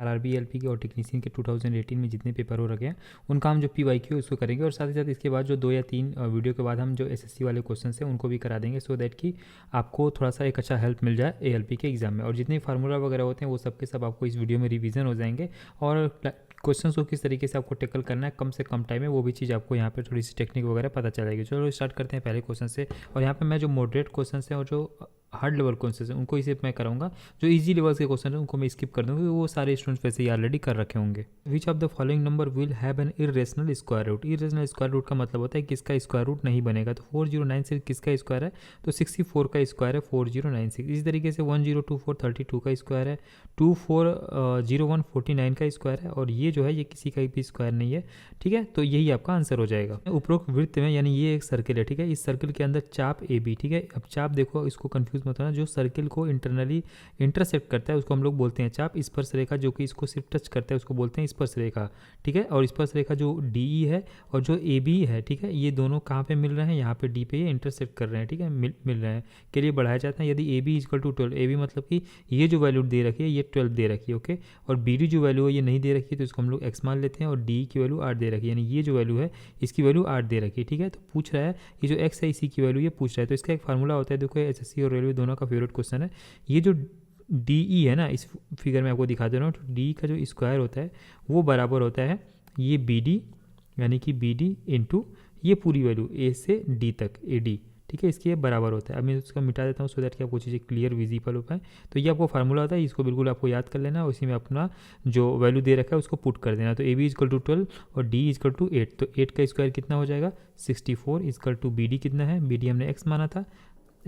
RRB LP के और technician के 2018 में जितने पेपर हो रखे हैं उनका हम जो पीवाईक्यू उसको करेंगे, और साथ ही साथ इसके बाद जो 2 या 3 वीडियो के बाद हम जो एसएससी वाले क्वेश्चन हैं उनको भी करा देंगे, सो दैट कि आपको थोड़ा सा एक अच्छा हेल्प मिल जाए एएलपी के एग्जाम में। और जितने फार्मूला वगैरह होते हैं वो सब के सब आपको इस वीडियो में रिवीजन हो जाएंगे, और क्वेश्चन को किस तरीके से आपको टैकल करना है कम से कम टाइम में, वो भी चीज़ आपको यहाँ पे थोड़ी सी टेक्निक वगैरह पता चलेगी। चलो स्टार्ट करते हैं पहले क्वेश्चन से। और यहाँ पे मैं जो मॉडरेट क्वेश्चन हैं और जो हार्ड लेवल क्वेश्चन हैं उनको इसे मैं कराऊंगा, जो इजी लेवल के क्वेश्चन हैं उनको मैं स्किप कर दूँगा, वो सारे स्टूडेंट्स वैसे ही ऑलरेडी कर रखे होंगे। Which of the following number will have an irrational square root. Irrational square root का मतलब होता है कि इसका स्क्वायर रूट नहीं बनेगा। तो 4096 किसका स्क्वायर है, तो 64 का स्क्वायर है 4096। इसी तरीके से 1024 32 का स्क्वायर है, 2401 49 का स्क्वायर है, और ये जो है ये किसी का भी स्क्वायर नहीं है, ठीक है। तो यही आपका आंसर हो जाएगा। उपरोक्त वृत्त में, यानी ये एक सर्किल है, ठीक है, इस सर्किल के अंदर चाप ए बी, ठीक है। अब चाप देखो, इसको कंफ्यूज मत होना, जो सर्किल को इंटरनली इंटरसेक्ट करता है उसको हम लोग बोलते हैं चाप। स्पर्श रेखा जो कि इसको सिर्फ टच करता है उसको बोलते हैं स्पर्श रेखा, ठीक है। और स्पर्श रेखा जो डी है और जो ए बी है, ठीक है, ये दोनों कहाँ पे मिल रहे हैं, यहाँ पे डी पे ये इंटरसेक्ट कर रहे हैं, ठीक है, मिल रहे हैं के लिए बढ़ाया जाता है। यदि A B equal to 12, A B मतलब कि ये जो वैल्यू दे रखी है ये 12 दे रखी है, ओके, और बी डी जो वैल्यू है ये नहीं दे रखी है तो इसको हम लोग एक्स मान लेते हैं, और डी की वैल्यू 8 दे रखी है, यानी ये जो वैल्यू है इसकी वैल्यू 8 दे रखी है, ठीक है। तो पूछ रहा है ये जो एक्स है इसी की वैल्यू ये पूछ रहा है। तो इसका एक फार्मूला होता है, देखो एसएससी और रेलवे दोनों का फेवरेट क्वेश्चन है। ये जो डी ई है ना, इस फिगर में आपको दिखा दे रहा हूँ, तो डी का जो स्क्वायर होता है वो बराबर होता है ये बी डी, यानी कि बी डी इंटू ये पूरी वैल्यू ए से डी तक ए डी, ठीक है, इसके ये बराबर होता है। अब मैं उसका मिटा देता हूँ सो दैट कि आपको चीज़ें क्लियर विजिबल हो पाए। तो ये आपको फार्मूला होता है, इसको बिल्कुल आपको याद कर लेना, उसी में अपना जो वैल्यू दे रखा है उसको पुट कर देना। तो ए बी इजकल टू 12 और डी इजकल टू 8, तो 8 का स्क्वायर कितना हो जाएगा 64 इजकल टू बी डी कितना है, बी डी हमने एक्स माना था,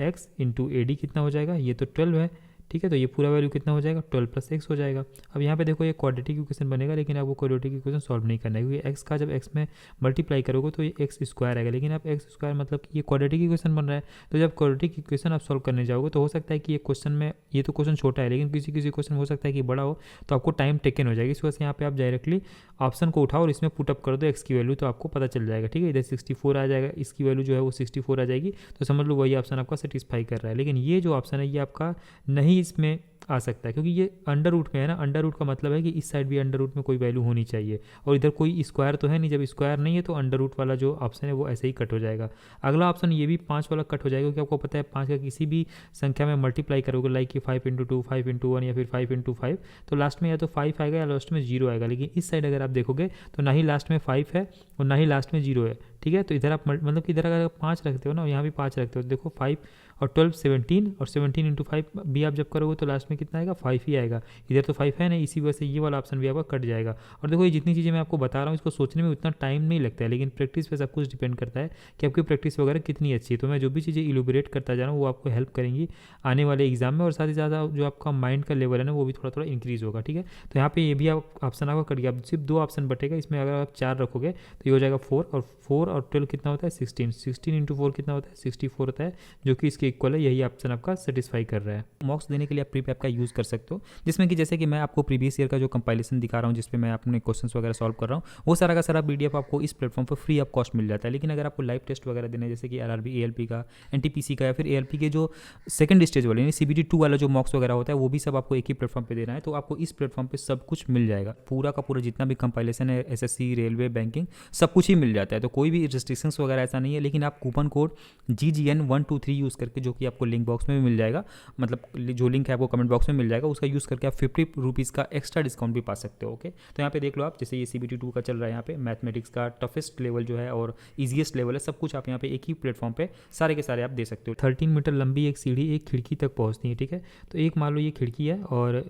एक्स इंटू ए डी कितना हो जाएगा, ये तो 12 है, ठीक है। तो ये पूरा वैल्यू कितना हो जाएगा 12 प्लस एक्स हो जाएगा। अब यहाँ पे देखो ये क्वाड्रेटिक इक्वेशन बनेगा, लेकिन आपको क्वाड्रेटिक इक्वेशन सॉल्व नहीं करना है, क्योंकि एक्स का जब एक्स में मल्टीप्लाई करोगे तो ये एक्स स्क्वायर आएगा, लेकिन आप एक्स स्क्वायर मतलब कि ये क्वाड्रेटिक इक्वेशन बन रहा है। तो जब क्वाड्रेटिक इक्वेशन आप सॉल्व करने जाओगे तो हो सकता है कि ये क्वेश्चन में, ये तो क्वेश्चन छोटा है लेकिन किसी किसी क्वेश्चन हो सकता है कि बड़ा हो, तो आपको टाइम टेकन हो जाएगी। इस वजह से यहाँ पे आप डायरेक्टली ऑप्शन को उठाओ और इसमें पुटअप कर दो एक्स की वैल्यू, तो आपको पता चल जाएगा, ठीक है। इधर 64 आ जाएगा, इसकी वैल्यू जो है वो 64 आ जाएगी, तो समझ लो वही ऑप्शन आपका सेटिस्फाई कर रहा है। लेकिन ये जो ऑप्शन है ये आपका नहीं इसमें आ सकता है, क्योंकि ये अंडर रूट में है ना। अंडर रूट का मतलब है कि इस साइड भी अंडर रूट में कोई वैल्यू होनी चाहिए, और इधर कोई स्क्वायर तो है नहीं। जब स्क्वायर नहीं है तो अंडर रूट वाला जो ऑप्शन है वो ऐसे ही कट हो जाएगा। अगला ऑप्शन ये भी 5 वाला कट हो जाएगा, क्योंकि आपको पता है 5 का किसी भी संख्या में मल्टीप्लाई करोगे, लाइक कि 5 इंटू 2, 5 इंटू 1 या फिर 5 इंटू 5, तो लास्ट में या तो 5 आएगा या लास्ट में 0 आएगा। लेकिन इस साइड अगर आप देखोगे तो ना ही लास्ट में 5 है और ना ही लास्ट में 0 है, ठीक है। तो इधर आप मतलब कि इधर अगर 5 रखते हो ना, यहाँ भी 5 रखते हो, देखो 5 और 12 17, और 17 इंटू 5 भी आप जब करोगे तो लास्ट में कितना आएगा 5 ही आएगा। इधर तो 5 है ना, इसी वजह से ये वाला ऑप्शन भी आपका कट जाएगा। और देखो ये जितनी चीज़ें मैं आपको बता रहा हूँ इसको सोचने में उतना टाइम नहीं लगता है, लेकिन प्रैक्टिस पे सब कुछ डिपेंड करता है कि आपकी प्रैक्टिस वगैरह कितनी अच्छी है। तो मैं जो भी चीज़ें इलुबरेट करता जा रहा हूँ वो आपको हेल्प करेंगी आने वाले एग्जाम में, और साथ ही साथ जो आपका माइंड का लेवल है ना वो भी थोड़ा थोड़ा इंक्रीज होगा, ठीक है। तो यहाँ पे ये भी आप ऑप्शन आपका कट गया। अब सिर्फ 2 ऑप्शन बटेगा, इसमें अगर आप 4 रखोगे तो ये हो जाएगा 4, और 4 और 12 कितना होता है 16, 16 इंटू 4 कितना होता है 64 होता है, जो कि इसके इक्वल है। यही ऑप्शन आपका सेटिस्फाई कर रहा है। मॉक्स देने के लिए आप प्री ऐप का यूज़ कर सकते हो, जिसमें कि जैसे कि मैं आपको प्रीवियस ईयर का जो कंपाइलेशन दिखा रहा हूँ, जिसपे मैं अपने क्वेश्चंस वगैरह सॉल्व कर रहा हूँ, वो सारा का सारा पीडीएफ आपको इस प्लेटफॉर्म पर फ्री ऑफ कॉस्ट मिल जाता है। लेकिन अगर आपको लाइव टेस्ट वगैरह देना है, जैसे कि आरआरबी एएलपी का, एनटीपीसी का, या फिर एएलपी के जो सेकंड स्टेज वाले यानी सीबीटी 2 वाला जो मॉक्स वगैरह होता है, वो भी सब आपको एक ही प्लेटफॉर्म पर देना है। तो आपको इस प्लेटफॉर्म पर सब कुछ मिल जाएगा, पूरा का पूरा जितना भी कंपाइलेशन है, एसएससी, रेलवे, बैंकिंग, सब कुछ ही मिल जाता है। तो कोई भी रिस्ट्रिक्शंस वगैरह ऐसा नहीं है। लेकिन आप कूपन कोड GGN123 यूज़ करके, जो कि आपको लिंक बॉक्स में भी मिल जाएगा, मतलब जो लिंक है आपको कमेंट बॉक्स में मिल जाएगा, उसका यूज़ करके आप 50 रुपीज़ का एक्स्ट्रा डिस्काउंट भी पा सकते हो, ओके। तो यहाँ पे देख लो आप, जैसे ये CBT 2 का चल रहा है, यहाँ पे मैथमेटिक्स का टफेस्ट लेवल जो है और ईजीएस्ट लेवल है, सब कुछ आप यहाँ पे एक ही प्लेटफॉर्म पे सारे के सारे आप दे सकते हो। 13 मीटर लंबी एक सीढ़ी एक खिड़की तक पहुँचती है, ठीक है। तो एक मान लो ये खिड़की है और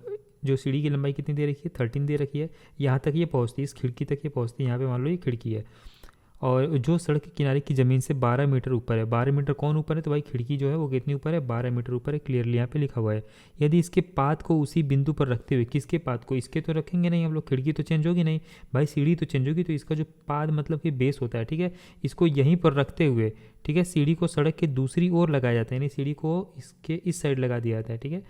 जो सीढ़ी की लंबाई कितनी दे रखी है 13 दे रखी है, यहाँ तक ये पहुँचती है, इस खिड़की तक ये पहुँचती है। यहाँ पे मान लो ये खिड़की है और जो सड़क के किनारे की ज़मीन से 12 मीटर ऊपर है। 12 मीटर कौन ऊपर है, तो भाई खिड़की जो है वो कितनी ऊपर है 12 मीटर ऊपर है, क्लियरली यहाँ पे लिखा हुआ है। यदि इसके पात को उसी बिंदु पर रखते हुए, किसके पात को, इसके तो रखेंगे नहीं हम लोग, खिड़की तो चेंज होगी नहीं भाई, सीढ़ी तो चेंज होगी, तो इसका जो पाद मतलब कि बेस होता है, ठीक है, इसको यहीं पर रखते हुए, ठीक है, सीढ़ी को सड़क के दूसरी ओर लगाया जाता है, यानी सीढ़ी को इसके इस साइड लगा दिया जाता है, ठीक है।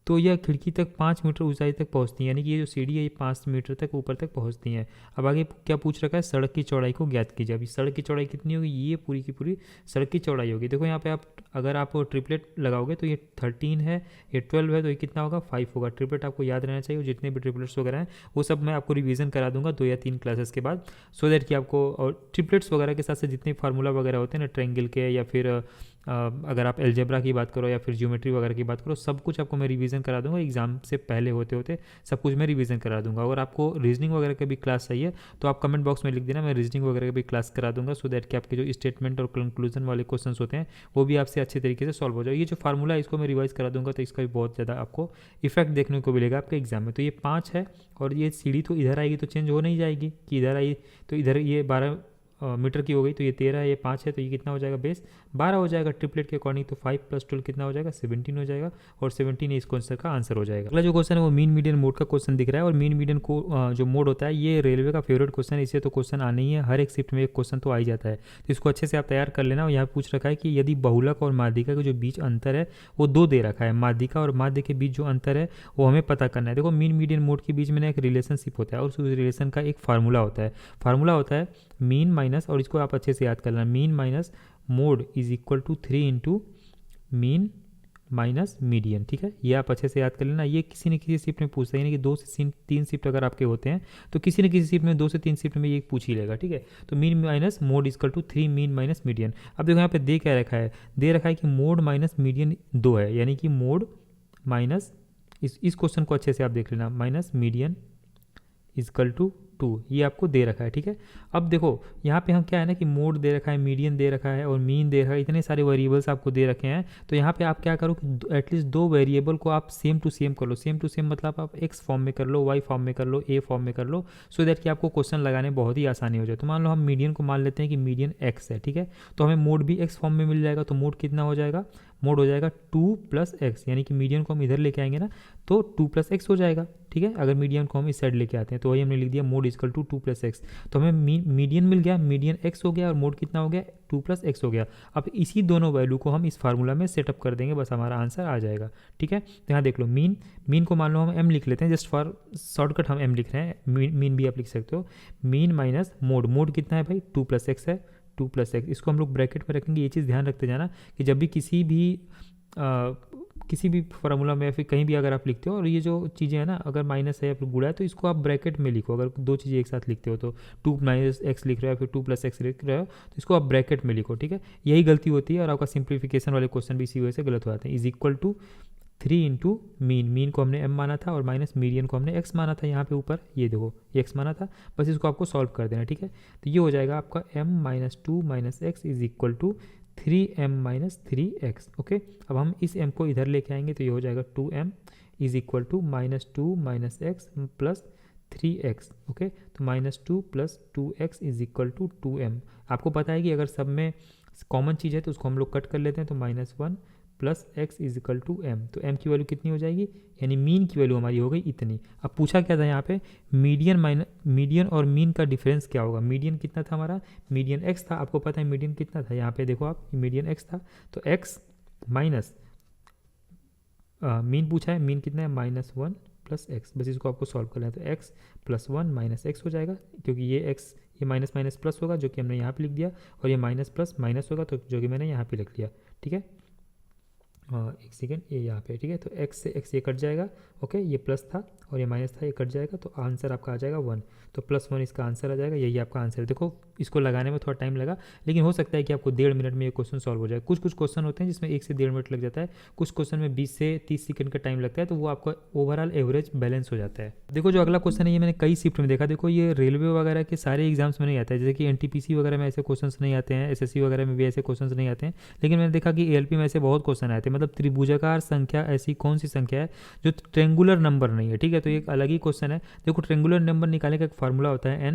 तो यह खिड़की तक 5 मीटर ऊंचाई तक पहुंचती है, यानी कि ये जो सीढ़ी है ये 5 मीटर तक ऊपर तक पहुंचती है। अब आगे क्या पूछ रखा है, सड़क की चौड़ाई को ज्ञात कीजिए। अभी सड़क की चौड़ाई कितनी होगी, ये पूरी की पूरी सड़क की चौड़ाई होगी। देखो यहाँ पे आप अगर आप ट्रिपलेट लगाओगे तो ये 13 है, ये 12 है, तो ये कितना होगा 5 होगा। ट्रिपलेट आपको याद रहना चाहिए, जितने भी ट्रिपलेट्स वगैरह हैं वो सब मैं आपको रिवीजन करा दूंगा 2 या 3 क्लासेस के बाद, सो दैट कि आपको, और ट्रिपलेट्स वगैरह के साथ साथ जितने फार्मूला वगैरह होते हैं ना ट्रायंगल के, या फिर अगर आप एलजेब्रा की बात करो या फिर ज्योमेट्री वगैरह की बात करो, सब कुछ आपको मैं रिवीजन करा दूंगा एग्जाम से पहले होते होते, सब कुछ मैं रिवीजन करा दूंगा। अगर आपको रीजनिंग वगैरह का भी क्लास चाहिए तो आप कमेंट बॉक्स में लिख देना, मैं रीजनिंग वगैरह का भी क्लास करा दूंगा, सो दैट कि आपके जो स्टेटमेंट और कंक्लूजन वाले क्वेश्चन होते हैं वो भी आपसे अच्छे तरीके से सॉल्व हो जाए। ये जो फार्मूला है इसको मैं रिवाइज करा दूंगा, तो इसका भी बहुत ज़्यादा आपको इफेक्ट देखने को मिलेगा आपके एग्जाम में। तो ये 5 है, और ये सीढ़ी तो इधर आएगी तो चेंज हो नहीं जाएगी कि इधर आई तो इधर ये 12 मीटर की हो गई, तो ये 13 है, ये 5 है, तो ये कितना हो जाएगा बेस 12 हो जाएगा ट्रिपलेट के अकॉर्डिंग। तो 5 + 12 कितना हो जाएगा 17 हो जाएगा, और 17 इस क्वेश्चन का आंसर हो जाएगा। अगला जो क्वेश्चन है वो मीन मीडियन मोड का क्वेश्चन दिख रहा है, और मीन मीडियन को जो मोड होता है ये रेलवे का फेवरेट क्वेश्चन है, इससे तो क्वेश्चन आने ही है, हर एक शिफ्ट में एक क्वेश्चन तो आ ही जाता है, तो इसको अच्छे से आप तैयार कर लेना। और यहाँ पूछ रखा है कि यदि बहुलक और माध्यिका के जो बीच अंतर है वो 2 दे रखा है, माध्यिका और माध्य के बीच जो अंतर है वो हमें पता करना है। देखो मीन मीडियन मोड के बीच में ना एक रिलेशनशिप होता है, और उस रिलेशन का एक फार्मूला होता है मीन माइनस, और इसको आप अच्छे से याद कर लेना, mean minus mode is equal to 3 into mean minus median. ठीक है, ये आप अच्छे से याद कर लेना। ये किसी न किसी शिफ्ट में पूछता है, यानी कि 2 से 3 शिफ्ट अगर आपके होते हैं तो किसी न किसी शिफ्ट में 2 से 3 शिफ्ट में ये पूछ ही लेगा। ठीक है, तो mean minus mode equal to 3 mean minus median. अब देखो यहाँ पे दे रखा है कि मोड माइनस मीडियन 2 है, यानी कि मोड माइनस इस क्वेश्चन को अच्छे से आप देख लेना, माइनस मीडियन इक्वल टू 2, ये आपको दे रखा है। ठीक है, अब देखो यहाँ पे हम क्या है ना कि मोड दे रखा है, मीडियन दे रखा है और मीन दे रखा है, इतने सारे वेरिएबल्स आपको दे रखे हैं। तो यहाँ पे आप क्या करो कि एटलीस्ट 2 वेरिएबल को आप सेम टू सेम कर लो। सेम टू सेम मतलब आप एक्स फॉर्म में कर लो, वाई फॉर्म में कर लो, ए फॉर्म में कर लो, सो दैट कि आपको क्वेश्चन लगाने बहुत ही आसानी हो जाए। तो मान लो हम मीडियन को मान लेते हैं कि मीडियन एक्स है। ठीक है, तो हमें मोड भी एक्स फॉर्म में मिल जाएगा, तो मोड कितना हो जाएगा, मोड हो जाएगा 2 + x, यानी कि मीडियन को हम इधर लेके आएंगे ना तो 2 + x हो जाएगा। ठीक है, अगर मीडियन को हम इस साइड लेके आते हैं तो वही हमने लिख दिया मोड इक्वल टू 2 + x, तो हमें मीडियन मिल गया, मीडियन x हो गया और मोड कितना हो गया 2 + x हो गया। अब इसी दोनों वैल्यू को हम इस फार्मूला में सेटअप कर देंगे, बस हमारा आंसर आ जाएगा। ठीक है, तो यहाँ देख लो मीन को मान लो हम m लिख लेते हैं, जस्ट फॉर शॉर्टकट हम m लिख रहे हैं, मीन भी आप लिख सकते हो। मीन माइनस मोड कितना है भाई 2 + x है, 2 + x, इसको हम लोग ब्रैकेट में रखेंगे। ये चीज़ ध्यान रखते जाना कि जब भी किसी भी फार्मूला में या फिर कहीं भी अगर आप लिखते हो और ये जो चीज़ें हैं ना अगर माइनस है या फिर गुणा है तो इसको आप ब्रैकेट में लिखो। अगर 2 चीज़ें एक साथ लिखते हो तो 2 - x लिख रहे हो या फिर 2 + x लिख रहे हो तो इसको आप ब्रैकेट में लिखो। ठीक है, यही गलती होती है और आपका सिंप्लीफिकेशन वाले क्वेश्चन भी इसी वजह से गलत हो जाते हैं। Is equal to 3 into mean को हमने m माना था और माइनस मीडियन को हमने x माना था। यहाँ पे ऊपर ये देखो ये x माना था, बस इसको आपको सॉल्व कर देना। ठीक है, तो ये हो जाएगा आपका m - 2 - x is equal to 3m - 3x। Okay, अब हम इस m को इधर लेके आएंगे तो ये हो जाएगा 2m is equal to -2 - x plus 3x। Okay, तो -2 + 2x is equal to 2m। आपको पता है कि अगर सब में कॉमन चीज़ है तो उसको हम लोग कट कर लेते हैं, तो -1 + x is equal to m। तो m की वैल्यू कितनी हो जाएगी, यानी मीन की वैल्यू हमारी हो गई इतनी। अब पूछा क्या था यहाँ पे, मीडियन और मीन का डिफरेंस क्या होगा। मीडियन कितना था हमारा, मीडियन x था, आपको पता है मीडियन कितना था, यहाँ पे देखो आप मीडियन x था, तो x माइनस मीन पूछा है, मीन कितना है -1 + x, बस इसको आपको सॉल्व करना है। तो x + 1 - x हो जाएगा, क्योंकि ये x ये माइनस माइनस प्लस होगा जो कि हमने यहाँ पे लिख दिया, और ये माइनस प्लस माइनस होगा तो जो कि मैंने यहाँ पे लिख लिया। ठीक है, एक सेकेंड, ये यहाँ पे। ठीक है, तो x से x ये कट जाएगा। ओके, ये प्लस था और ये माइनस था, ये कट जाएगा, तो आंसर आपका आ जाएगा 1। तो +1 इसका आंसर आ जाएगा, यही आपका आंसर है। देखो इसको लगाने में थोड़ा टाइम लगा, लेकिन हो सकता है कि आपको 1.5 मिनट में ये क्वेश्चन सॉल्व हो जाए। कुछ क्वेश्चन होते हैं जिसमें 1 से 1.5 मिनट लग जाता है, कुछ क्वेश्चन में 20 से 30 सेकंड का टाइम लगता है, तो वो आपका ओवरऑल एवरेज बैलेंस हो जाता है। देखो जो अगला क्वेश्चन है ये मैंने कई शिफ्ट में देखा। देखो ये रेलवे वगैरह के सारे एग्जाम्स में नहीं आता है, जैसे कि NTPC वगैरह में ऐसे क्वेश्चन नहीं आते हैं, SSC वगैरह में भी ऐसे क्वेश्चन नहीं आते हैं, लेकिन मैंने देखा कि ALP में ऐसे बहुत क्वेश्चन आते हैं। मतलब त्रिभुजाकार संख्या ऐसी कौन सी संख्या है जो ट्रेंगुलर नंबर नहीं है। ठीक है, तो एक अलग ही क्वेश्चन है। देखो ट्रेंगुलर नंबर निकालने का एक फार्मूला होता है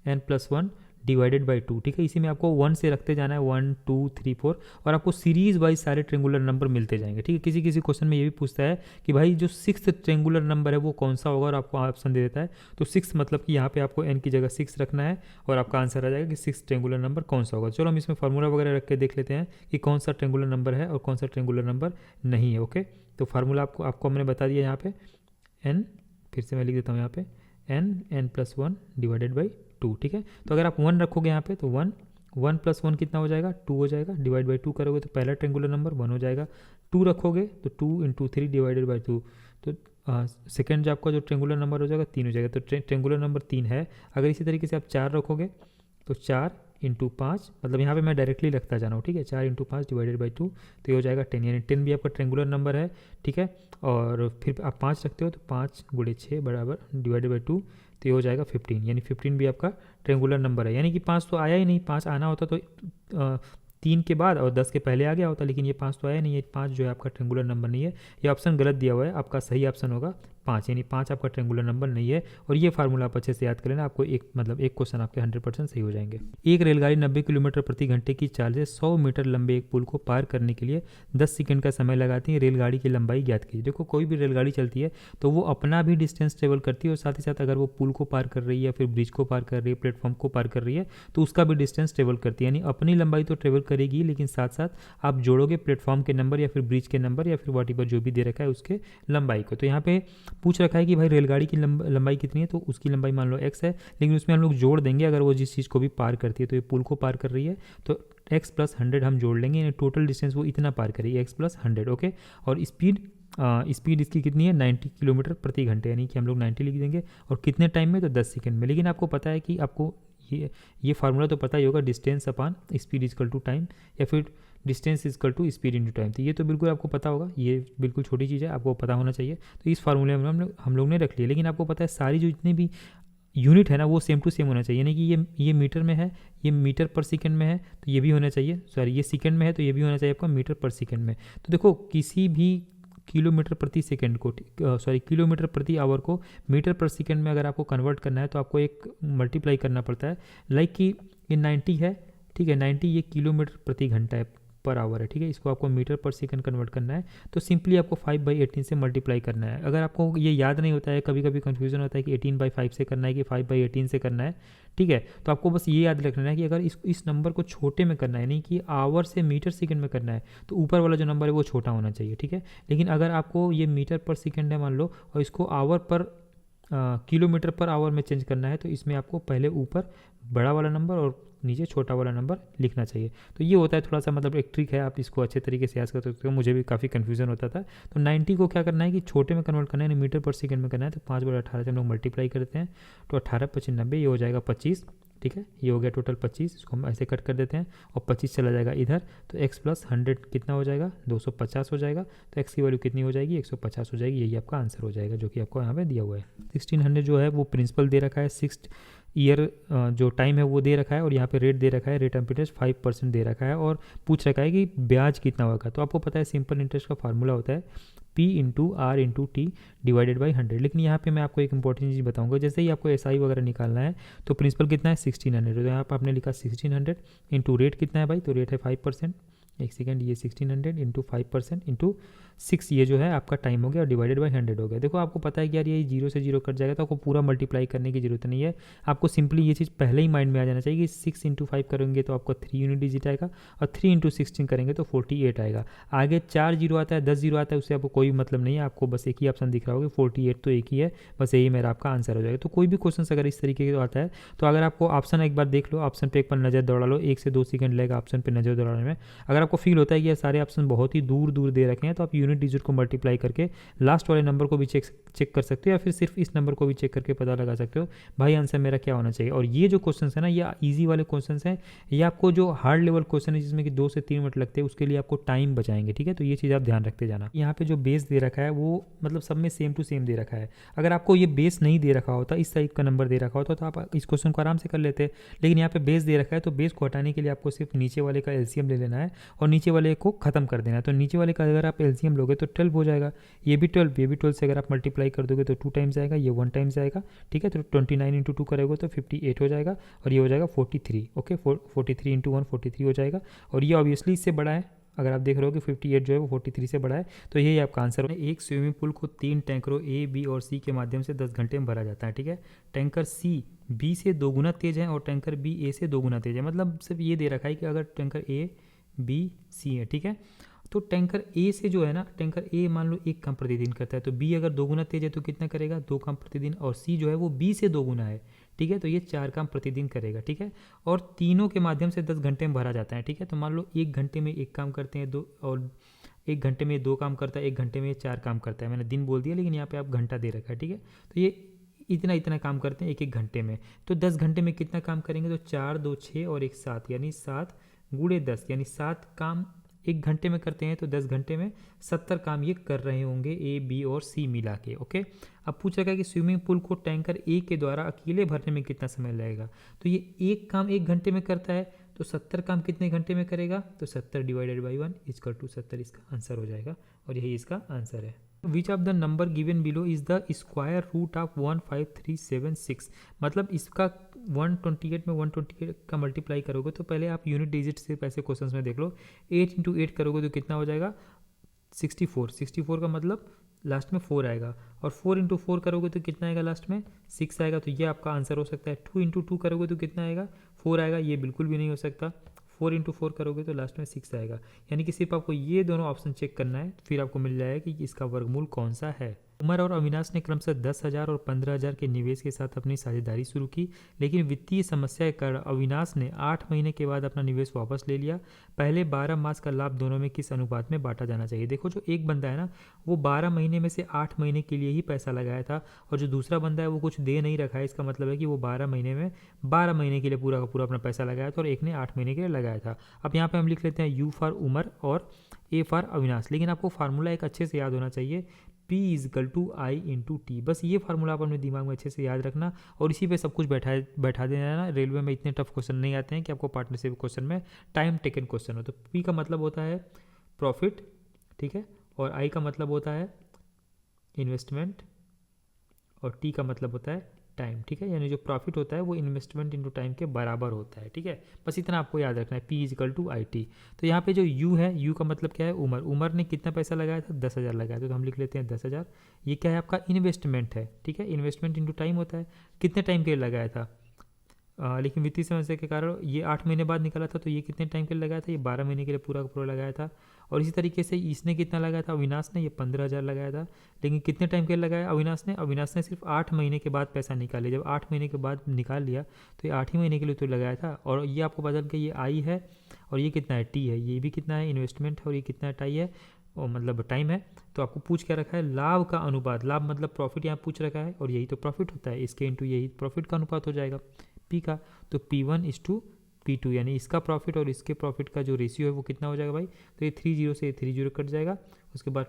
n + 1 डिवाइडेड बाई 2, ठीक है। इसी में आपको 1 से रखते जाना है, 1 2 3 4, और आपको सीरीज वाइज सारे ट्रेंगुलर नंबर मिलते जाएंगे, ठीक है। किसी किसी क्वेश्चन में ये भी पूछता है कि भाई जो 6th ट्रेंगुलर नंबर है वो कौन सा होगा, और आपको ऑप्शन दे देता है। तो 6 मतलब कि यहाँ पे आपको n की जगह 6 रखना है, और आपका आंसर आ जाएगा कि 6 ट्रेंगुलर नंबर कौन सा होगा। चलो हम इसमें फार्मूला वगैरह रख के देख लेते हैं कि कौन सा ट्रेंगुलर नंबर है और कौन सा ट्रेंगुलर नंबर नहीं है। ओके, तो फार्मूला आपको हमने बता दिया यहाँ पे n, फिर से मैं लिख देता हूँ यहाँ पे n+1 डिवाइडेड बाई 2, ठीक है। तो अगर आप 1 रखोगे यहाँ पे तो 1 + 1 कितना हो जाएगा, 2 हो जाएगा। डिवाइड बाई 2 करोगे तो पहला ट्रेंगुलर नंबर 1 हो जाएगा। 2 रखोगे तो 2 × 3 डिवाइडेड बाई 2, तो सेकेंड जो आपका जो ट्रेंगुलर नंबर हो जाएगा 3 हो जाएगा। तो ट्रेंगुलर नंबर 3 है। अगर इसी तरीके से आप 4 रखोगे तो 4 × 5, मतलब यहाँ पे मैं डायरेक्टली रखता जा रहा हूँ, ठीक है। 4 × 5 डिवाइडेड बाई 2, तो ये हो जाएगा 10, यानी 10 भी आपका ट्रेंगुलर नंबर है, ठीक है। और फिर आप 5 रखते हो तो 5 × 6 बराबर डिवाइडेड बाई 2, तो ये हो जाएगा 15, यानी 15 भी आपका ट्रेंगुलर नंबर है। यानी कि 5 तो आया ही नहीं, 5 आना होता तो 3 के बाद और 10 के पहले आ गया होता, लेकिन ये 5 तो आया नहीं है। 5 जो है आपका ट्रेंगुलर नंबर नहीं है। ये ऑप्शन गलत दिया हुआ है, आपका सही ऑप्शन होगा 5, यानी 5 आपका ट्रेंगुलर नंबर नहीं है। और ये फार्मूला आप अच्छे से याद कर लेना, आपको एक क्वेश्चन आपके 100% सही हो जाएंगे। एक रेलगाड़ी 90 किलोमीटर प्रति घंटे की चाल से 100 मीटर लंबे एक पुल को पार करने के लिए 10 सेकंड का समय लगाती है। रेलगाड़ी की लंबाई ज्ञात कीजिए। देखो, कोई भी रेलगाड़ी चलती है तो वो अपना भी डिस्टेंस ट्रेवल करती है, और साथ ही साथ अगर वो पुल को पार कर रही है या फिर ब्रिज को पार कर रही है, प्लेटफॉर्म को पार कर रही है, तो उसका भी डिस्टेंस ट्रेवल करती है। यानी अपनी लंबाई तो ट्रेवल करेगी, लेकिन साथ साथ आप जोड़ोगे प्लेटफॉर्म के नंबर या फिर ब्रिज के नंबर या फिर वॉट जो भी दे रखा है उसके लंबाई को। तो यहाँ पे पूछ रखा है कि भाई रेलगाड़ी की लंबाई कितनी है, तो उसकी लंबाई मान लो x है, लेकिन उसमें हम लोग जोड़ देंगे अगर वो जिस चीज़ को भी पार करती है। तो ये पुल को पार कर रही है तो x + 100 हम जोड़ लेंगे, यानी टोटल डिस्टेंस वो इतना पार करेगी, x + 100। ओके, और स्पीड इसकी कितनी है, 90 किलोमीटर प्रति घंटे, यानी कि हम लोग 90 लिख देंगे। और कितने टाइम में, तो 10 सेकेंड में। लेकिन आपको पता है कि आपको ये फार्मूला तो पता ही होगा, distance upon speed equal to time, या फिर distance equal to speed into time. तो ये तो बिल्कुल आपको पता होगा, ये बिल्कुल छोटी चीज़ है, आपको पता होना चाहिए। तो इस फार्मूले में हम लोग ने रख लिया। लेकिन आपको पता है सारी जो जितनी भी यूनिट है ना वो सेम टू सेम होना चाहिए, यानी कि ये मीटर में है, ये मीटर पर सेकंड में है, तो ये भी होना चाहिए, सॉरी ये सेकंड में है तो ये भी होना चाहिए आपका मीटर पर सेकंड में। तो देखो, किसी भी किलोमीटर प्रति सेकंड को, किलोमीटर प्रति आवर को मीटर पर सेकंड में अगर आपको कन्वर्ट करना है तो आपको एक मल्टीप्लाई करना पड़ता है। लाइक कि ये 90 है, ठीक है, 90 ये किलोमीटर प्रति घंटा है, पर आवर है, ठीक है। इसको आपको मीटर पर सेकंड कन्वर्ट करना है, तो सिंपली आपको 5/18 से मल्टीप्लाई करना है। अगर आपको ये याद नहीं होता है, कभी कभी कंफ्यूजन होता है कि 18/5 से करना है कि 5/18 से करना है, ठीक है, तो आपको बस ये याद रखना है कि अगर इस नंबर को छोटे में करना है, यानी कि आवर से मीटर सेकंड में करना है, तो ऊपर वाला जो नंबर है वो छोटा होना चाहिए, ठीक है। लेकिन अगर आपको ये मीटर पर सेकंड है मान लो, और इसको आवर पर किलोमीटर पर आवर में चेंज करना है, तो इसमें आपको पहले ऊपर बड़ा वाला नंबर और नीचे छोटा वाला नंबर लिखना चाहिए। तो ये होता है थोड़ा सा, मतलब एक ट्रिक है, आप इसको अच्छे तरीके से याद कर सकते हो। मुझे भी काफ़ी कन्फ्यूजन होता था। तो 90 को क्या करना है कि छोटे में कन्वर्ट करना है, यानी मीटर पर सेकंड में करना है। तो 5/18 से हम लोग मल्टीप्लाई करते हैं, तो 18×5 = 90, ये हो जाएगा 25, ठीक है। ये हो गया टोटल 25, इसको हम ऐसे कट कर देते हैं और 25 चला जाएगा इधर, तो x + 100 कितना हो जाएगा, 250 हो जाएगा। तो x की वैल्यू कितनी हो जाएगी, 150 हो जाएगी। यही आपका आंसर हो जाएगा, जो कि आपको यहाँ पे दिया हुआ है। 1600 जो है वो प्रिंसिपल दे रखा है, 6 ईयर जो टाइम है वो दे रखा है, और यहाँ पे रेट दे रखा है, रेट ऑफ इंटरेस्ट 5% दे रखा है, और पूछ रखा है कि ब्याज कितना होगा। तो आपको पता है सिंपल इंटरेस्ट का फार्मूला होता है P × R × T divided by 100। लेकिन यहाँ पे मैं आपको एक इंपॉर्टेंट चीज़ बताऊंगा, जैसे ही आपको SI वगैरह निकालना है तो प्रिंसिपल कितना है 1600, तो यहाँ पर आपने लिखा 1600 इंटू रेट कितना है भाई, तो रेट है 5%, एक सेकेंड, ये 1600 इंटू 5% इंटू 6, ये जो है आपका टाइम हो गया, और डिवाइडेड बाई 100 हो गया। देखो, आपको पता है कि यार ये 0 से 0 कट जाएगा, तो आपको पूरा मल्टीप्लाई करने की जरूरत नहीं है। आपको सिंपली ये चीज़ पहले ही माइंड में आ जाना चाहिए कि 6 × 5 करेंगे तो आपका 3 यूनिट डिजिट आएगा, और 3 × 16 करेंगे तो 48 आएगा। आगे 4 0 आता है, 10 0 आता है, उससे आपको कोई मतलब नहीं है। आपको बस एक ही ऑप्शन दिख रहा होगा, 48 तो एक ही है, बस यही मेरा आपका आंसर हो जाएगा। तो कोई भी क्वेश्चन अगर इस तरीके का आता है तो अगर आपको ऑप्शन एक बार देख लो, ऑप्शन पे एक बार नज़र दौड़ा लो, 1 से 2 सेकंड लगेगा ऑप्शन पे नज़र दौड़ाने में। अगर आपको फील होता है कि ये सारे ऑप्शन बहुत ही दूर दूर दे रखे हैं, तो आप यूनिट डिजिट को मल्टीप्लाई करके लास्ट वाले नंबर को भी चेक कर सकते हो, या फिर सिर्फ इस नंबर को भी चेक करके पता लगा सकते हो भाई आंसर मेरा क्या होना चाहिए। और ये जो क्वेश्चन है ना, ये ईजी वाले क्वेश्चन हैं। ये आपको जो हार्ड लेवल क्वेश्चन है जिसमें कि 2 से 3 मिनट लगते हैं, उसके लिए आपको टाइम बचाएंगे, ठीक है। तो ये चीज़ आप ध्यान रखते जाना। यहाँ पे जो बेस दे रखा है वो मतलब सब में सेम टू सेम दे रखा है। अगर आपको ये बेस नहीं दे रखा होता, इस टाइप का नंबर दे रखा होता, तो आप इस क्वेश्चन को आराम से कर लेते। लेकिन यहाँ पे बेस दे रखा है, तो बेस को हटाने के लिए आपको सिर्फ नीचे वाले का LCM ले लेना है, और नीचे वाले को खत्म कर देना है। तो नीचे वाले का अगर आप एलसीएम लोगे तो 12 हो जाएगा, ये भी 12, ये भी 12 से अगर आप मल्टीप्लाई कर दोगे तो 2 टाइम्स आएगा, ये 1 टाइम्स आएगा, ठीक है। तो 29 इंटू 2 करोगे तो 58 हो जाएगा, और ये हो जाएगा 43, ओके। 43 इंटू 1 43 हो जाएगा, और ये ऑब्वियसली इससे बड़ा है, अगर आप देख रहे हो कि 58 जो है वो 43 से बड़ा है, तो यही आपका आंसर है। एक स्विमिंग पूल को 3 टैंकरों ए, बी और सी के माध्यम से 10 घंटे में भरा जाता है, ठीक है। टैंकर सी बी से 2 गुना तेज है और टैंकर बी ए से 2 गुना तेज है। मतलब सिर्फ ये दे रखा है कि अगर टैंकर ए, बी, सी है, ठीक है, तो टैंकर ए से जो है ना, टैंकर ए मान लो 1 काम प्रतिदिन करता है, तो बी अगर 2 गुना तेज है तो कितना करेगा, 2 काम प्रतिदिन, और सी जो है वो बी से 2 गुना है, ठीक है, तो ये 4 काम प्रतिदिन करेगा, ठीक है। और तीनों के माध्यम से 10 घंटे में भरा जाता है, ठीक है। तो मान लो 1 घंटे में 1 काम करते हैं, 2, और 1 घंटे में 2 काम करता है, 1 घंटे में 4 काम करता है। मैंने दिन बोल दिया, लेकिन यहाँ पे आप घंटा दे रखा है, ठीक है। तो ये इतना इतना काम करते हैं 1 घंटे में। तो 10 घंटे में कितना काम करेंगे, तो 4, 2, 6 और 1 7, यानी 7 गुणे 10, यानी 7 काम 1 घंटे में करते हैं। तो 10 घंटे में 70 काम ये कर रहे होंगे, ए, बी और सी मिला के, ओके। अब पूछ रखा है कि स्विमिंग पूल को टैंकर ए के द्वारा अकेले भरने में कितना समय लगेगा। तो ये 1 काम 1 घंटे में करता है, तो 70 काम कितने घंटे में करेगा, तो 70 डिवाइडेड बाई 1 इक्वल टू 70 इसका आंसर हो जाएगा, और यही इसका आंसर है। Which of the number given below is the square root of 15376। मतलब इसका 128 में 128 का मल्टीप्लाई करोगे तो पहले आप यूनिट डिजिट से पैसे क्वेश्चंस में देख लो, 8 इंटू 8 करोगे तो कितना हो जाएगा, 64। 64 का मतलब लास्ट में 4 आएगा, और 4 इंटू 4 करोगे तो कितना आएगा, लास्ट में 6 आएगा, तो ये आपका आंसर हो सकता है। 2 इंटू 2 करोगे तो कितना आएगा, 4 आएगा, ये बिल्कुल भी नहीं हो सकता। 4 इंटू 4 करोगे तो लास्ट में 6 आएगा, यानी कि सिर्फ आपको ये दोनों ऑप्शन चेक करना है, फिर आपको मिल जाएगा कि इसका वर्गमूल कौन सा है। उमर और अविनाश ने क्रमशः 10,000 और 15,000 के निवेश के साथ अपनी साझेदारी शुरू की, लेकिन वित्तीय समस्या के कारण अविनाश ने 8 महीने के बाद अपना निवेश वापस ले लिया। पहले 12 मास का लाभ दोनों में किस अनुपात में बांटा जाना चाहिए। देखो, जो एक बंदा है ना, वो 12 महीने में से 8 महीने के लिए ही पैसा लगाया था, और जो दूसरा बंदा है वो कुछ दे नहीं रखा है। इसका मतलब है कि वो 12 महीने में 12 महीने के लिए पूरा का पूरा अपना पैसा लगाया था, और एक ने 8 महीने के लिए लगाया था। अब यहाँ पे हम लिख लेते हैं यू फॉर उमर और ए फॉर अविनाश, लेकिन आपको फार्मूला एक अच्छे से याद होना चाहिए, P equal to I into T. बस ये फार्मूला आप अपने दिमाग में अच्छे से याद रखना, और इसी पे सब कुछ बैठा देना ना। रेलवे में इतने टफ क्वेश्चन नहीं आते हैं कि आपको पार्टनरशिप क्वेश्चन में टाइम टेकन क्वेश्चन हो। तो P का मतलब होता है प्रॉफिट, ठीक है, और I का मतलब होता है इन्वेस्टमेंट, और T का मतलब होता है टाइम, ठीक है। यानी जो प्रॉफिट होता है वो इन्वेस्टमेंट इनटू टाइम के बराबर होता है, ठीक है। बस इतना आपको याद रखना है, P equal to I T. तो यहाँ पे जो U है, U का मतलब क्या है, उमर। उमर ने कितना पैसा लगाया था, 10,000 लगाया था, तो हम लिख लेते हैं 10,000। ये क्या है, आपका इन्वेस्टमेंट है, ठीक है। इन्वेस्टमेंट इनटू टाइम होता है, कितने टाइम के लिए लगाया था, लेकिन वित्तीय समस्या के कारण ये 8 महीने बाद निकला था, तो ये कितने टाइम के लिए लगाया था, ये 12 महीने के लिए पूरा का पूरा लगाया था। और इसी तरीके से इसने कितना लगाया था, अविनाश ने, ये 15,000 लगाया था, लेकिन कितने टाइम के लिए लगाया अविनाश ने सिर्फ 8 महीने के बाद पैसा निकाले। जब 8 महीने के बाद निकाल लिया तो ये 8 ही महीने के लिए तो लगाया था। और ये आपको पता चल के ये आई है, और ये कितना है, टी है, ये भी कितना है, इन्वेस्टमेंट है, और ये कितना टाई है, और मतलब टाइम है। तो आपको पूछ क्या रखा है, लाभ का अनुपात, लाभ मतलब प्रॉफिट यहाँ पूछ रखा है, और यही तो प्रॉफिट होता है, इसके इंटू यही प्रॉफिट का अनुपात हो जाएगा P का। तो P1 इज टू P2, यानी इसका प्रॉफिट और इसके प्रॉफिट का जो रेशियो है वो कितना हो जाएगा भाई, तो ये 30 से 30 कट जाएगा। उसके बाद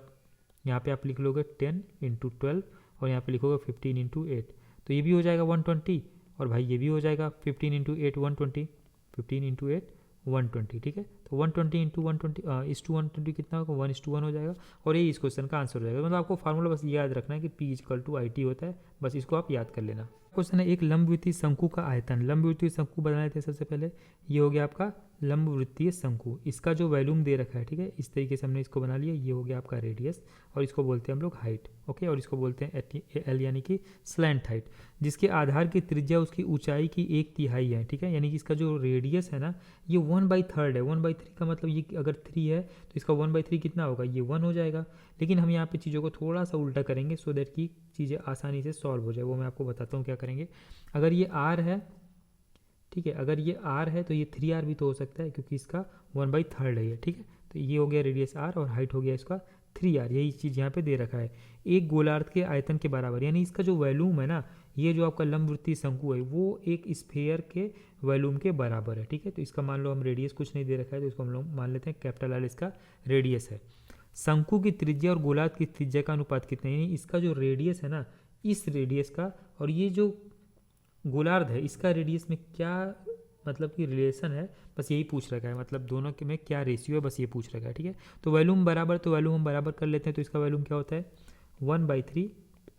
यहाँ पे आप लिख लोगे 10 इंटू 12, और यहाँ पे लिखोगे 15 इंटू 8, तो ये भी हो जाएगा 120, और भाई ये भी हो जाएगा 15 इंटू 8 120, 15 इंटू 8 120, ठीक है। तो 120 इंटू 120 इस टू 120 कितना होगा, 1:1 हो जाएगा, और ये इस क्वेश्चन का आंसर हो जाएगा। मतलब आपको फार्मूला बस याद रखना है कि P equal to I T होता है, बस इसको आप याद कर लेना। क्वेश्चन है, एक लंबवृत्तीय शंकु का आयतन। लंबवृत्तीय शंकु बनाए थे सबसे पहले, ये हो गया आपका लंबवृत्तीय शंकु। इसका जो वॉल्यूम दे रखा है, ठीक है, इस तरीके से हमने इसको बना लिया, ये हो गया आपका रेडियस, और इसको बोलते हैं हम लोग हाइट, ओके। और इसको बोलते हैं एल, यानी कि स्लैंट हाइट, जिसके आधार की त्रिज्या उसकी ऊंचाई की 1/3 है, ठीक है। यानी कि इसका जो रेडियस है ना, ये 1/3 है। 1/3 का मतलब ये अगर 3 है तो इसका 1/3 कितना होगा, ये 1 हो जाएगा। लेकिन हम यहाँ पे चीज़ों को थोड़ा सा उल्टा करेंगे, सो दैट कि चीज़ें आसानी से सॉल्व हो जाए। वो मैं आपको बताता हूँ क्या करेंगे। अगर ये R है, ठीक है, अगर ये R है तो ये 3R भी तो हो सकता है, क्योंकि इसका 1/3 है ये, ठीक है। तो ये हो गया रेडियस R, और हाइट हो गया इसका 3R। यही चीज़ यहाँ पे दे रखा है, एक गोलार्ध के आयतन के बराबर। यानी इसका जो वॉल्यूम है ना, ये जो आपका लंबवृत्तीय शंकु है, वो एक स्फीयर के वॉल्यूम के बराबर है, ठीक है। तो इसका मान लो हम रेडियस कुछ नहीं दे रखा है, तो इसको हम लोग मान लेते हैं कैपिटल R इसका रेडियस है। शंकु की त्रिज्या और गोलार्ध की त्रिज्या का अनुपात कितना है, यानी इसका जो रेडियस है ना, इस रेडियस का, और ये जो गोलार्ध है इसका रेडियस में क्या मतलब कि रिलेशन है, बस यही पूछ रखा है, मतलब दोनों के में क्या रेशियो है, बस ये पूछ रखा है, ठीक है। तो वॉल्यूम बराबर, तो वॉल्यूम हम बराबर कर लेते हैं, तो इसका वॉल्यूम क्या होता है 1/3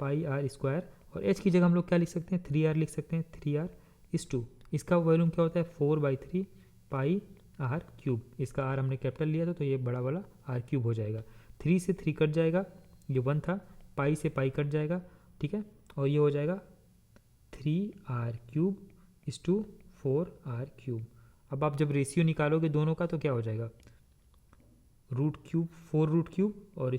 पाई आर स्क्वायर, और एच की जगह हम लोग क्या लिख सकते हैं 3r लिख सकते हैं, 3r/2। इसका वॉल्यूम क्या होता है 4/3 पाई आर क्यूब, इसका आर हमने कैपिटल लिया था तो ये बड़ा वाला आर क्यूब हो जाएगा। 3 से 3 कट जाएगा, ये 1 था, पाई से पाई कट जाएगा, ठीक है, और ये हो जाएगा 3r³ 4r³। अब आप जब रेशियो निकालोगे दोनों का तो क्या हो जाएगा √3 4√3 और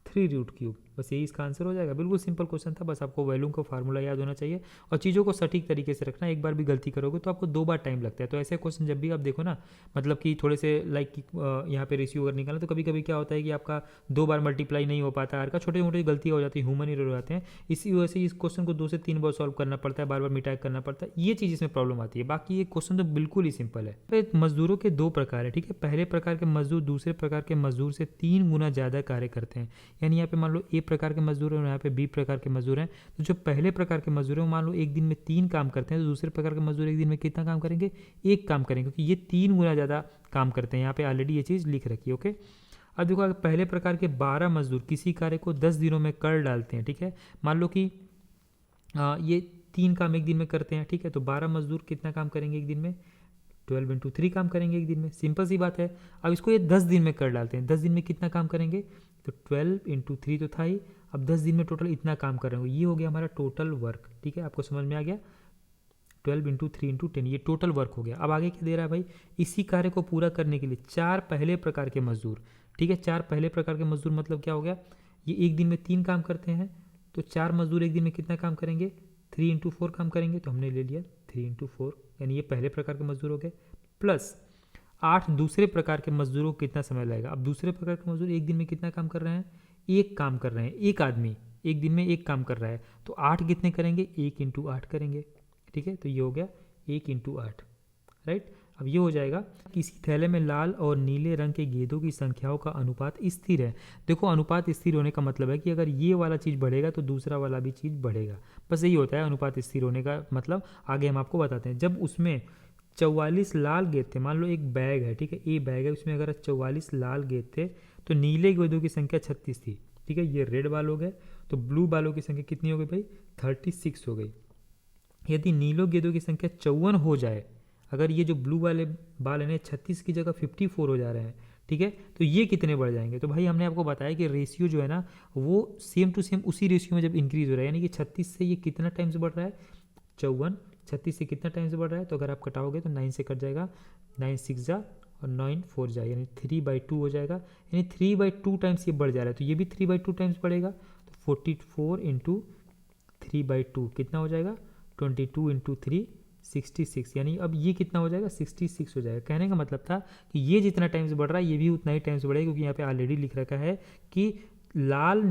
3√3, बस यही इसका आंसर हो जाएगा। बिल्कुल सिंपल क्वेश्चन था, बस आपको वॉल्यूम का फार्मूला याद होना चाहिए और चीज़ों को सटीक तरीके से रखना। एक बार भी गलती करोगे तो आपको 2 बार टाइम लगता है। तो ऐसे क्वेश्चन जब भी आप देखो ना, मतलब कि थोड़े से लाइक यहाँ पे रेशियो अगर निकालना, तो कभी कभी क्या होता है कि आपका 2 बार मल्टीप्लाई नहीं हो पाता, आर का छोटी मोटी गलती हो जाती है, ह्यूमन एरर हो जाते हैं, इसी वजह से इस क्वेश्चन को 2 से 3 बार सॉल्व करना पड़ता है, बार बार मिटाई करना पड़ता है, ये चीज़ इसमें प्रॉब्लम आती है। बाकी ये क्वेश्चन तो बिल्कुल ही सिंपल है। मजदूरों के 2 प्रकार है, ठीक है। पहले प्रकार के मजदूर दूसरे प्रकार के मजदूर से 3 गुना ज़्यादा कार्य करते हैं। यानी यहाँ पे मान लो ए प्रकार के मजदूर हैं और यहाँ पे बी प्रकार के मजदूर हैं, तो जो पहले प्रकार के मजदूर हैं मान लो एक दिन में 3 काम करते हैं, तो दूसरे प्रकार के मजदूर एक दिन में कितना काम करेंगे 1 काम करेंगे, क्योंकि ये 3 गुना ज़्यादा काम करते हैं। यहाँ पे ऑलरेडी ये चीज़ लिख रखी है, ओके। अब देखो पहले प्रकार के 12 मजदूर किसी कार्य को 10 दिनों में कर डालते हैं, ठीक है। मान लो कि ये 3 काम एक दिन में करते हैं, ठीक है, तो 12 मजदूर कितना काम करेंगे एक दिन में 12 × 3 काम करेंगे एक दिन में, सिंपल सी बात है। अब इसको ये 10 दिन में कर डालते हैं, 10 दिन में कितना काम करेंगे, तो 12 × 3 तो था ही, अब 10 दिन में टोटल इतना काम कर रहे हो, ये हो गया हमारा टोटल वर्क, ठीक है। आपको समझ में आ गया 12 × 3 × 10 ये टोटल वर्क हो गया। अब आगे क्या दे रहा है भाई, इसी कार्य को पूरा करने के लिए 4 पहले प्रकार के मजदूर, ठीक है। 4 पहले प्रकार के मजदूर मतलब क्या हो गया, ये एक दिन में 3 काम करते हैं, तो 4 मजदूर एक दिन में कितना काम करेंगे 3 × 4 काम करेंगे, तो हमने ले लिया 3 × 4, यानी ये पहले प्रकार के मजदूर हो गए, प्लस 8 दूसरे प्रकार के मजदूरों को कितना समय लगेगा। अब दूसरे प्रकार के मजदूर एक दिन में कितना काम कर रहे हैं, 1 काम कर रहे हैं, एक आदमी एक दिन में 1 काम कर रहा है, तो 8 कितने करेंगे 1 × 8 करेंगे, ठीक है। तो ये हो गया 1 × 8, राइट। अब ये हो जाएगा, किसी थैले में लाल और नीले रंग के गेंदों की संख्याओं का अनुपात स्थिर है। देखो अनुपात स्थिर होने का मतलब है कि अगर ये वाला चीज़ बढ़ेगा तो दूसरा वाला भी चीज़ बढ़ेगा, बस यही होता है अनुपात स्थिर होने का मतलब। आगे हम आपको बताते हैं, जब उसमें 44 लाल गेंद थे, मान लो एक बैग है, ठीक है, ए बैग है, उसमें अगर 44 लाल गेंद थे तो नीले गेंदों की संख्या 36 थी, ठीक है। ये रेड बाल हो गए, तो ब्लू बालों की संख्या कितनी हो गई भाई 36 हो गई। यदि नीलों गेंदों की संख्या 54 हो जाए, अगर ये जो ब्लू वाले बाल है 36 की जगह 54 हो जा रहे हैं, ठीक है, तो ये कितने बढ़ जाएंगे। तो भाई हमने आपको बताया कि रेशियो जो है ना वो सेम टू सेम उसी रेशियो में जब इंक्रीज हो रहा है, यानी कि 36 से ये कितना टाइम्स बढ़ रहा है 54, 36 से कितना टाइम्स बढ़ रहा है, तो अगर आप कटाओगे तो 9 से कट जाएगा, 9 6 जा और 9 4 जाएगा, यानी 3/2 हो जाएगा, यानी 3/2 टाइम्स ये बढ़ जा रहा है, तो ये भी 3/2 टाइम्स बढ़ेगा, तो 44 × 3/2 कितना हो जाएगा 22 × 3 66, यानी अब ये कितना हो जाएगा 66 हो जाएगा। कहने का मतलब था कि ये जितना टाइम्स बढ़ रहा है ये भी उतना ही टाइम्स बढ़ेगा, क्योंकि यहाँ पे ऑलरेडी लिख रखा है कि लाल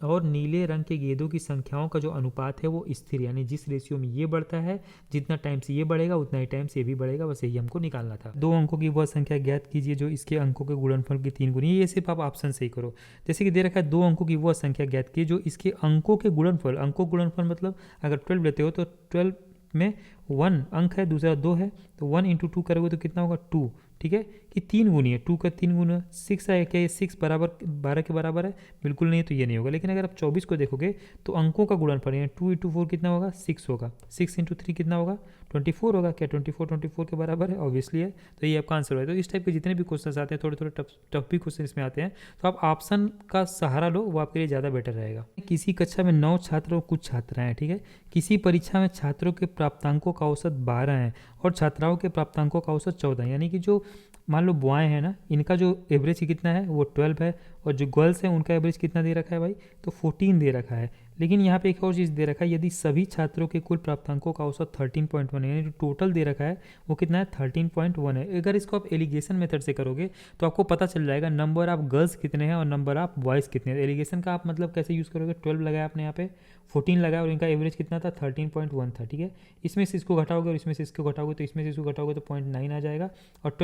और नीले रंग के गेंदों की संख्याओं का जो अनुपात है वो स्थिर, यानी जिस रेशियो में ये बढ़ता है जितना टाइम से ये बढ़ेगा उतना ही टाइम से ये भी बढ़ेगा, बस यही हमको निकालना था। 2 अंकों की वह संख्या ज्ञात कीजिए जो इसके अंकों के गुणनफल की 3 गुनी, ये सिर्फ आप ऑप्शन सही करो। जैसे कि दे रखा है 2 अंकों की वह संख्या ज्ञात कीजिए जो इसके अंकों के गुणनफल, अंकों गुणनफल मतलब अगर 12 लेते हो तो 12 में 1 अंक है, दूसरा 2 है, तो 1 × 2 करोगे तो कितना होगा 2, ठीक है, कि 3 गुनी है, 2 का 3 गुना 6 है, क्या ये 6 बराबर 12 के बराबर है, बिल्कुल नहीं, तो ये नहीं होगा। लेकिन अगर आप 24 को देखोगे तो अंकों का गुणनफल है 2 × 4 कितना होगा 6 होगा, 6 × 3 कितना होगा 24 होगा, क्या 24 के बराबर है, ऑब्वियसली है, तो ये आपका आंसर है। तो इस टाइप के जितने भी क्वेश्चन आते हैं, थोड़े थोड़े टफ भी क्वेश्चन इसमें आते हैं, तो आप ऑप्शन का सहारा लो, वो आपके लिए ज़्यादा बेटर रहेगा। किसी कक्षा में 9 छात्र और कुछ छात्राएं हैं, ठीक है, किसी परीक्षा में छात्रों के प्राप्तांकों का औसत 12 है और छात्राओं के प्राप्तांकों का औसत 14, यानी कि जो मान लो बॉय है ना, इनका जो एवरेज कितना है वो 12 है, और जो गर्ल्स हैं उनका एवरेज कितना दे रखा है भाई, तो 14 दे रखा है। लेकिन यहाँ पे एक और चीज़ दे रखा है, यदि सभी छात्रों के कुल प्राप्तांकों का औसत 13.1 है, यानी जो टोटल दे रखा है वो कितना है 13.1 है। अगर इसको आप एलिगेशन मेथड से करोगे तो आपको पता चल जाएगा नंबर ऑफ गर्ल्स कितने हैं और नंबर ऑफ बॉयज़ कितने हैं। एलिगेशन का आप मतलब कैसे यूज़ करोगे, 12 लगाया आपने यहाँ पे, 14 लगाया और इनका एवरेज कितना था 13.1 था, ठीक है। इसमें से इसको घटाओगे और इसमें से इसको घटाओगे तो इसमें से इसको घटाओगे तो 0.9 आ जाएगा, और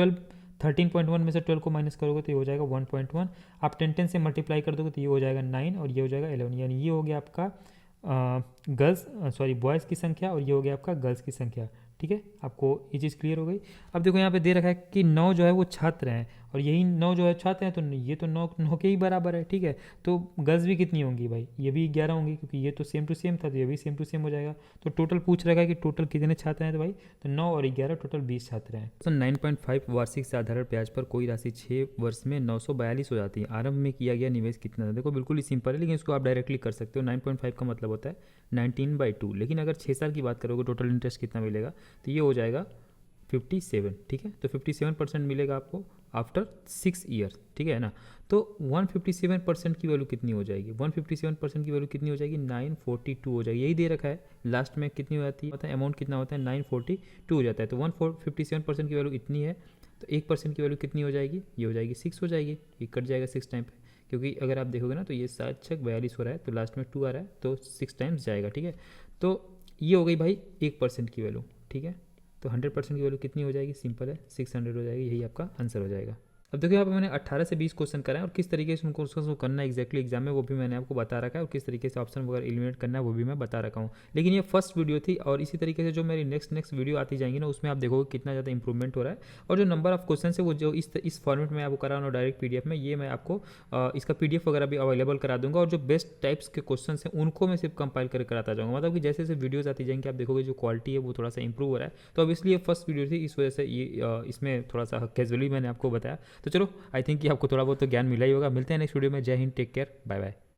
13.1 में से 12 को माइनस करोगे तो ये हो जाएगा 1.1, आप 10 से मल्टीप्लाई कर दोगे तो ये हो जाएगा 9 और ये हो जाएगा 11, यानी ये हो गया आपका गर्ल्स बॉयज़ की संख्या और ये हो गया आपका गर्ल्स की संख्या, ठीक है, आपको ये चीज़ क्लियर हो गई। अब देखो यहाँ पे दे रखा है कि 9 जो है वो छात्र हैं और यही 9 जो है छात्र हैं, तो ये तो 9 के ही बराबर है, ठीक है। तो गर्ल्स भी कितनी होंगी भाई, ये भी 11 होंगी क्योंकि ये तो सेम टू सेम था, तो ये भी सेम टू सेम हो जाएगा। तो टोटल पूछ रखा है कि टोटल कितने छात्र हैं, तो भाई तो 9 और 11 टोटल 20 छात्र हैं। तो 9.5 वार्षिक साधारण ब्याज पर कोई राशि 6 वर्ष में 942 हो जाती है। आरंभ में किया गया निवेश कितना था? देखो बिल्कुल ही सिंपल है, लेकिन इसको आप डायरेक्टली कर सकते हो। 9.5 का मतलब होता है 19/2, लेकिन अगर 6 साल की बात करोगे टोटल इंटरेस्ट कितना मिलेगा, तो ये हो जाएगा 57, ठीक है। तो 57% मिलेगा आपको आफ्टर 6 ईयर, ठीक है ना। तो 157% की वैल्यू कितनी हो जाएगी? 157% की वैल्यू कितनी हो जाएगी? 942 हो जाएगी। यही दे रखा है, लास्ट में कितनी हो जाती है, मतलब अमाउंट कितना होता है? 942 हो जाता है। तो 157% की वैल्यू इतनी है, तो 1% की वैल्यू कितनी हो जाएगी? ये हो जाएगी 6 हो जाएगी, ये कट जाएगा 6 टाइम पे, क्योंकि अगर आप देखोगे ना तो ये 7 6 42 हो रहा है, तो लास्ट में 2 आ रहा है, तो 6 टाइम्स जाएगा, ठीक है। तो ये हो गई भाई 1% की वैल्यू, ठीक है। तो 100% की वैल्यू कितनी हो जाएगी? सिंपल है, 600 हो जाएगी, यही आपका आंसर हो जाएगा। अब देखो यहाँ पे मैंने 18 से 20 क्वेश्चन कराए और किस तरीके से उन क्वेश्चन को करना है एग्जैक्टली एग्जाम में वो भी मैंने आपको बता रखा है, और किस तरीके से ऑप्शन वगैरह एलिमिनेट करना है वो भी मैं बता रखा हूँ। लेकिन ये फर्स्ट वीडियो थी, और इसी तरीके से जो मेरी नेक्स्ट वीडियो आती जाएंगी ना, उसमें आप देखोगे कितना ज़्यादा इंप्रूवमेंट हो रहा है। और जो नंबर ऑफ क्वेश्चन है वो जो इस फॉर्मेट में आपको करा रहा हूँ डायरेक्ट PDF में, ये मैं आपको इसका PDF वगैरह भी अवेलेबल करा दूंगा। और जो बेस्ट टाइप्स के क्वेश्चन हैं उनको मैं सिर्फ कंपाइल करके कराता जाऊँगा, मतलब कि जैसे जैसे वीडियोज़ आती जाएंगी आप देखोगे जो क्वालिटी है वो थोड़ा सा इंप्रूव हो रहा है। तो ऑब्वियसली ये फर्स्ट वीडियो थी, इस वजह से ये इसमें थोड़ा सा कैजुअली मैंने आपको बताया। तो चलो, आई थिंक कि आपको थोड़ा बहुत तो ज्ञान मिला ही होगा। मिलते हैं नेक्स्ट वीडियो में। Jai Hind, take care, bye bye.